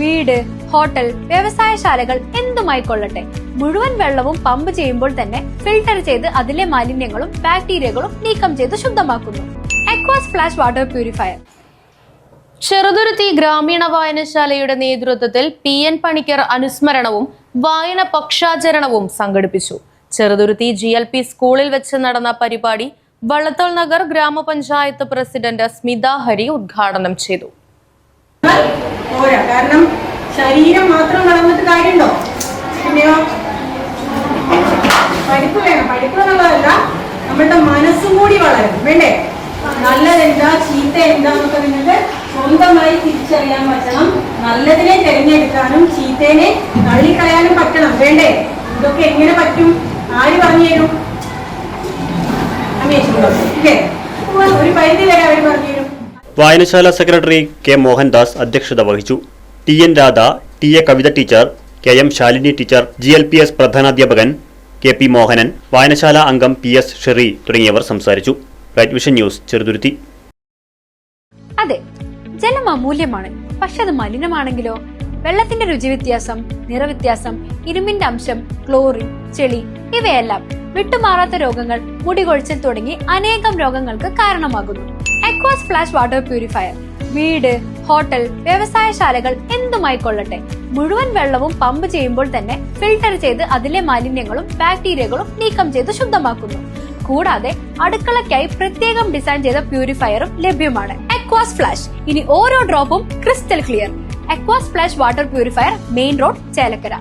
വീട്, ഹോട്ടൽ, വ്യവസായശാലകൾ എന്തുമായിക്കൊള്ളട്ടെ, മുഴുവൻ വെള്ളവും പമ്പ് ചെയ്യുമ്പോൾ തന്നെ ഫിൽട്ടർ ചെയ്ത് അതിലെ മാലിന്യങ്ങളും ബാക്ടീരിയകളും നീക്കം ചെയ്ത് ശുദ്ധമാക്കുന്നു. അക്വാസ് ഫ്ലാഷ് വാട്ടർ പ്യൂരിഫയർ. ചെറുതുരുത്തി ഗ്രാമീണ വായനശാലയുടെ നേതൃത്വത്തിൽ PN പണിക്കർ അനുസ്മരണവും വായന പക്ഷാചരണവും സംഘടിപ്പിച്ചു. ചെറുതുരുത്തി GLP സ്കൂളിൽ വെച്ച് നടന്ന പരിപാടി വള്ളത്തോൾ നഗർ ഗ്രാമപഞ്ചായത്ത് പ്രസിഡന്റ് സ്മിത ഹരി ഉദ്ഘാടനം ചെയ്തു. കാരണം ശരീരം മാത്രം വളർന്നിട്ട് കാര്യമുണ്ടോ? പിന്നെയോ പഠിപ്പ് വേണം. പഠിപ്പ് എന്നുള്ളതല്ല, നമ്മളുടെ മനസ്സും കൂടി വളരും വേണ്ടേ? നല്ലതെന്താ ചീത്ത എന്താന്നൊക്കെ നിങ്ങൾക്ക് സ്വന്തമായി തിരിച്ചറിയാൻ പറ്റണം. നല്ലതിനെ തിരഞ്ഞെടുക്കാനും ചീത്തേനെ തള്ളിക്കളയാനും പറ്റണം വേണ്ടേ? ഇതൊക്കെ എങ്ങനെ പറ്റും? ആര് പറഞ്ഞു തരും? ഒരു പരിധി വരെ അവർ പറഞ്ഞു തരും. വായനശാല സെക്രട്ടറി K മോഹൻദാസ് അധ്യക്ഷത വഹിച്ചു. TN Radha, TA Kavitha teacher, KM Shalini teacher, GLPS പ്രധാനാധ്യാപകൻ KP മോഹനൻ, വായനശാല അംഗം PS ഷെറി തുടങ്ങിയവർ സംസാരിച്ചു. Right vision news, Cheruthuruthy. അതെ, ജലം അമൂല്യമാണ്. പക്ഷെ അത് മലിനമാണെങ്കിലോ? വെള്ളത്തിന്റെ രുചി വ്യത്യാസം, നിറവ്യത്യാസം, ഇരുമ്പിന്റെ അംശം, ക്ലോറിൻ, ചെളി ഇവയെല്ലാം വിട്ടുമാറാത്ത രോഗങ്ങൾ, മുടികൊഴിച്ചിൽ തുടങ്ങി അനേകം രോഗങ്ങൾക്ക് കാരണമാകുന്നു. അക്വാസ് ഫ്ലാഷ് വാട്ടർ പ്യൂരിഫയർ വീട്, ഹോട്ടൽ, വ്യവസായശാലകൾ എന്തുമായിക്കൊള്ളട്ടെ, മുഴുവൻ വെള്ളവും പമ്പ് ചെയ്യുമ്പോൾ തന്നെ ഫിൽട്ടർ ചെയ്ത് അതിലെ മാലിന്യങ്ങളും ബാക്ടീരിയകളും നീക്കം ചെയ്ത് ശുദ്ധമാക്കുന്നു. കൂടാതെ അടുക്കളയ്ക്കായി പ്രത്യേകം ഡിസൈൻ ചെയ്ത പ്യൂരിഫയറും ലഭ്യമാണ്. അക്വാസ് ഫ്ലാഷ്, ഇനി ഓരോ ഡ്രോപ്പും crystal clear. Aquas flash water purifier, main road, Chelakkara.